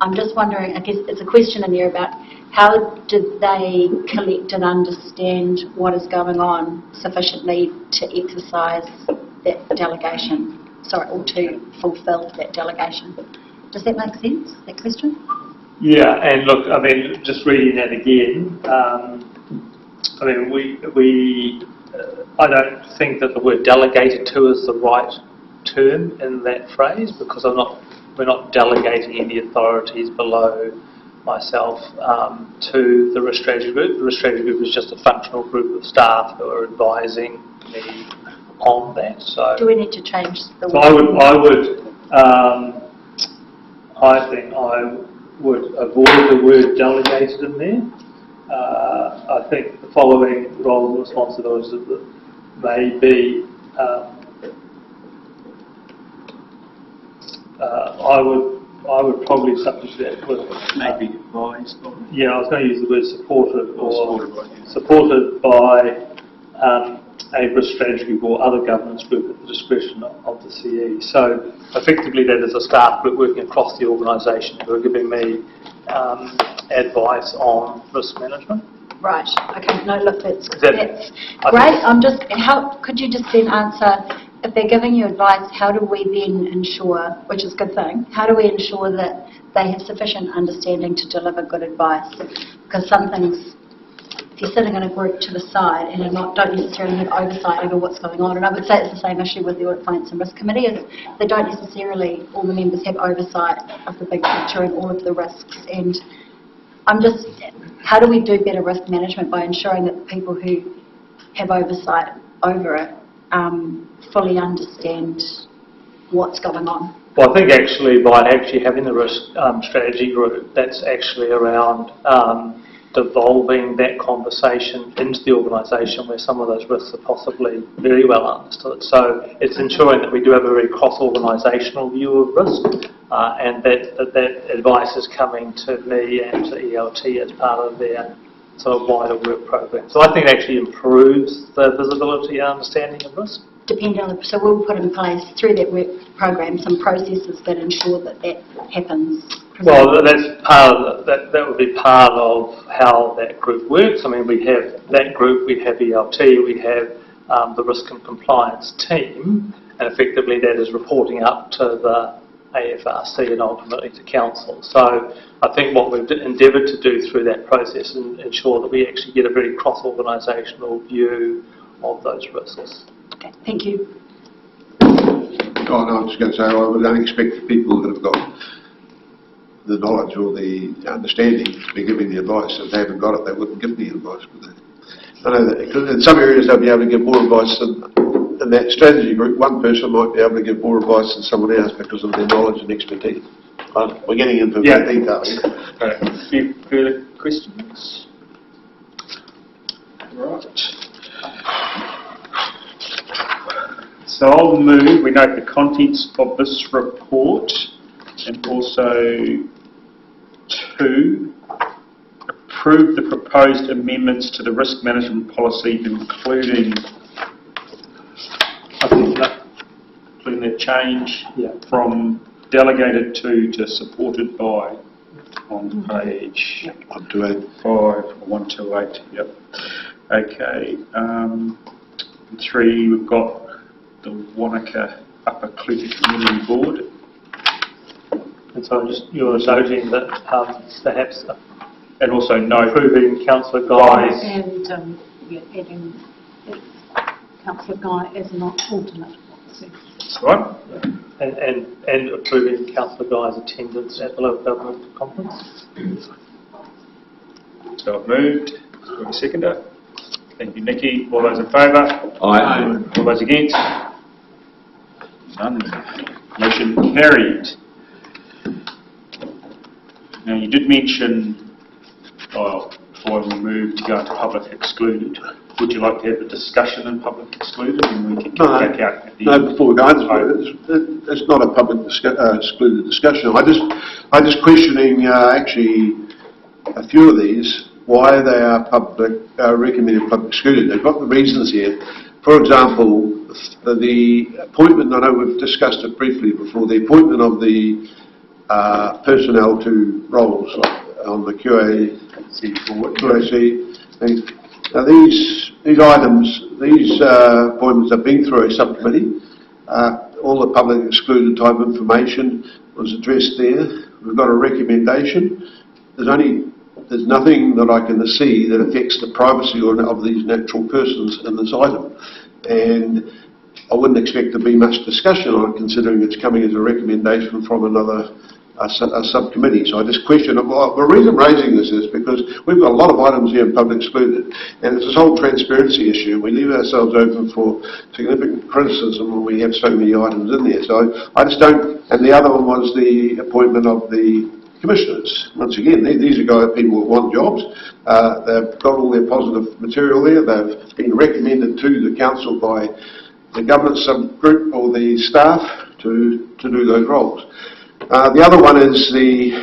I'm just wondering, I guess it's a question in there about how did they collect and understand what is going on sufficiently to exercise that delegation, or to fulfil that delegation. Does that make sense, that question? Yeah, and look, I mean, just reading that again, I mean, I don't think that the word delegated to is the right term in that phrase, because we're not delegating any authorities below myself to the risk strategy group. The risk strategy group is just a functional group of staff who are advising me on that. So do we need to change the word? I think I would avoid the word delegated in there. I think the following roles and responsibilities may be I would probably substitute that with maybe advised. Yeah, I was going to use the word supported supported by a risk strategy group or other governance group at the discretion of the CE. So effectively that is a staff group working across the organisation who are giving me advice on risk management. Right, okay, no, look, that's that- great. Could you just then answer, if they're giving you advice, how do we then ensure, which is a good thing, how do we ensure that they have sufficient understanding to deliver good advice? Because some things, if you're sitting in a group to the side and don't necessarily have oversight over what's going on, and I would say it's the same issue with the Audit, Finance and Risk Committee, is they don't necessarily, all the members have oversight of the big picture and all of the risks. And how do we do better risk management by ensuring that the people who have oversight over it fully understand what's going on? Well, I think actually by having the risk strategy group, that's actually around devolving that conversation into the organisation where some of those risks are possibly very well understood. So it's ensuring that we do have a very cross-organisational view of risk, and that advice is coming to me and to ELT as part of their sort of wider work program. So I think it actually improves the visibility and understanding of risk. Depending on so we'll put in place through that work program some processes that ensure that happens. Well, that's part of that would be part of how that group works. I mean, we have that group, we have ELT, we have the risk and compliance team, and effectively that is reporting up to the AFRC and ultimately to council. So I think what we've endeavoured to do through that process is ensure that we actually get a very cross-organisational view of those risks. Okay, thank you. Oh, no, I was going to say, I would don't expect the people that have got the knowledge or the understanding to be giving the advice. If they haven't got it, they wouldn't give the advice, would they? I know that in some areas they'll be able to give more advice than, in that strategy group, one person might be able to give more advice than someone else because of their knowledge and expertise. We're getting into detail here. Any further questions? Right. So I'll move, we note the contents of this report, and also 2, approve the proposed amendments to the risk management policy, including that change from delegated to supported by on page 128. 128. Yep. Okay. 3, we've got the Wanaka Upper Clutha Community Board. And so you're noting that perhaps and also approving Councillor Guy's and adding Councillor Guy as an alternate. Right. And approving Councillor Guy's attendance at the local government conference. So I've moved. Got a seconder. Thank you, Nikki. All those in favour? Aye. All those against? None. Motion carried. Now you did mention, before we move to go into public excluded, would you like to have the discussion in public excluded and we can get back out at the end? Before we go into it, it's not a public excluded discussion. I'm just questioning actually a few of these, why they are recommended public excluded. They've got the reasons here. For example, the appointment, I know we've discussed it briefly before, the appointment of the personnel to roles on the QAC. Now these items, these appointments have been through a subcommittee. All the public excluded type information was addressed there. We've got a recommendation. There's nothing that I can see that affects the privacy of these natural persons in this item. And I wouldn't expect there to be much discussion on it, considering it's coming as a recommendation from a subcommittee. So I just question it. Well, the reason I'm raising this is because we've got a lot of items here in public excluded, and it's this whole transparency issue. We leave ourselves open for significant criticism when we have so many items in there. So I just don't. And the other one was the appointment of the commissioners. Once again, these are people who want jobs. They've got all their positive material there. They've been recommended to the council by the government subgroup or the staff to do those roles. The other one is the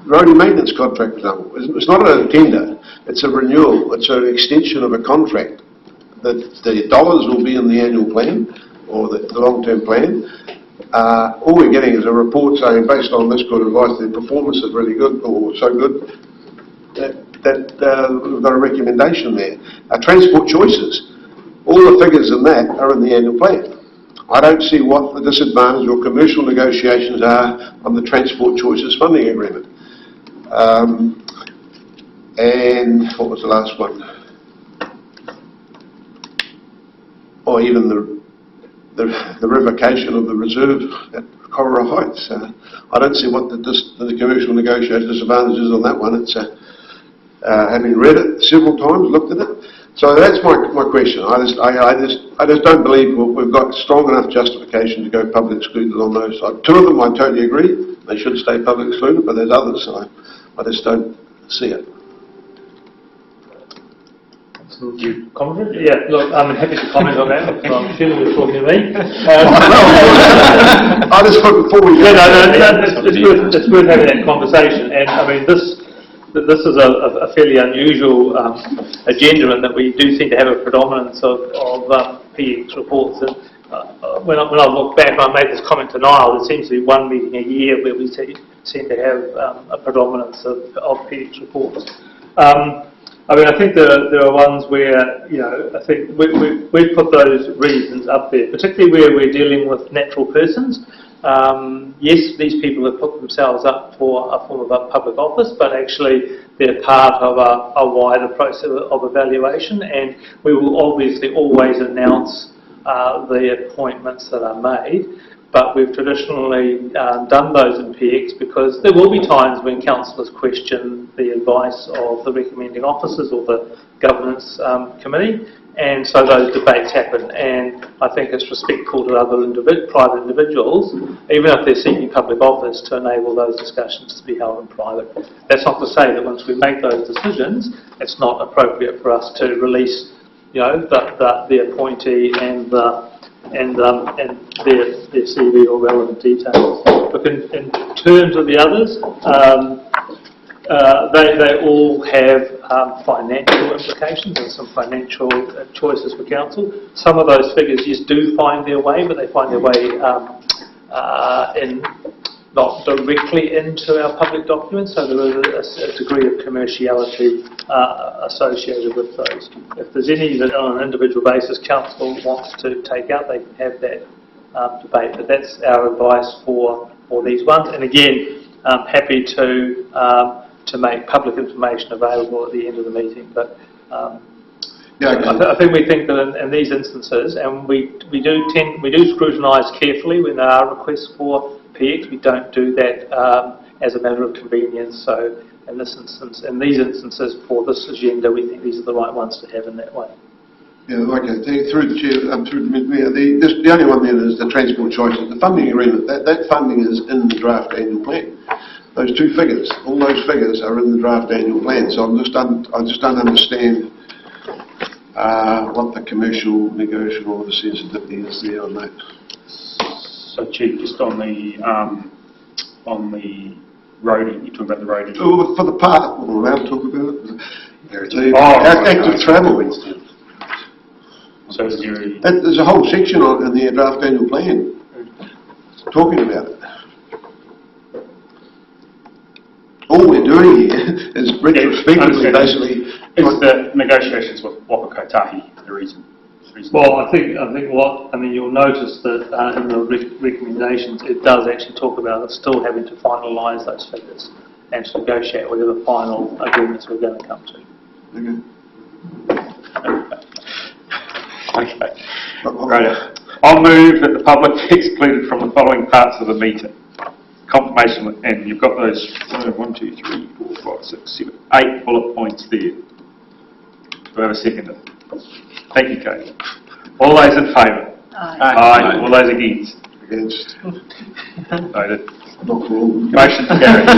roadie maintenance contract, for example. It's not a tender, it's a renewal, it's an extension of a contract. The dollars will be in the annual plan or the long-term plan, All we're getting is a report saying, based on this good advice, the performance is really good, or so good, that we've got a recommendation there. Transport choices, all the figures in that are in the annual plan. I don't see what the disadvantage or commercial negotiations are on the transport choices funding agreement. And what was the last one? Or even the revocation of the reserve at Corora Heights. I don't see what the commercial negotiation disadvantages on that one. It's having read it several times, looked at it. So that's my question. I just don't believe we've got strong enough justification to go public excluded on those. Two of them I totally agree. They should stay public excluded, but there's others I just don't see it. You comment? Yeah, look, I'm happy to comment on that. I'm assuming you're talking to me. I just thought before we go. It's worth having that conversation. And I mean, this is a fairly unusual agenda in that we do seem to have a predominance of PX reports. And when I look back, and I made this comment to Niall, there seems to be one meeting a year where we seem to have a predominance of PX reports. I mean, I think there are ones where, you know, I think we've put those reasons up there, particularly where we're dealing with natural persons. Yes, these people have put themselves up for a form of public office, but actually they're part of a wider process of evaluation, and we will obviously always announce the appointments that are made. But we've traditionally done those in PX because there will be times when councillors question the advice of the recommending officers or the governance committee, and so those debates happen. And I think it's respectful to other private individuals, even if they're seeking public office, to enable those discussions to be held in private. That's not to say that once we make those decisions, it's not appropriate for us to release, you know, the appointee and their CV or relevant details. But in terms of the others, they all have financial implications and some financial choices for council. Some of those figures just do find their way, but they find their way not directly into our public documents, so there is a degree of commerciality associated with those. If there's any that on an individual basis council wants to take out, they can have that debate, but that's our advice for these ones. And again, I'm happy to make public information available at the end of the meeting. But I think we think that in these instances, and we do scrutinise carefully when there are requests for PX. We don't do that as a matter of convenience. So in this instance, in these instances for this agenda, we think these are the right ones to have in that way. Yeah, okay. Through the chair, through the mayor, the only one then is the transport choices. The funding agreement, that funding is in the draft annual plan. Those two figures, all those figures are in the draft annual plan. So I just don't understand what the commercial negotiable or the sensitivity is there on that. So, Chief, just on the roading, you're talking about the roading. Oh, for the part, we're allowed to talk about it. Active travel. So there's a whole section in the draft annual plan talking about it. All we're doing here is retrospectively, basically. Is the negotiations with Waka Kotahi the reason? Well, I think you'll notice that in the recommendations it does actually talk about us still having to finalise those figures and to negotiate whatever final agreements we're going to come to. Okay. Right. I'll move that the public be excluded from the following parts of the meeting. Confirmation, and you've got those 1, 2, 3, 4, 5, 6, 7, 8 bullet points there. Do I have a seconder? Thank you, Kate. All those in favour? Aye. All those against? Against. Voted. Not wrong. Motion carried.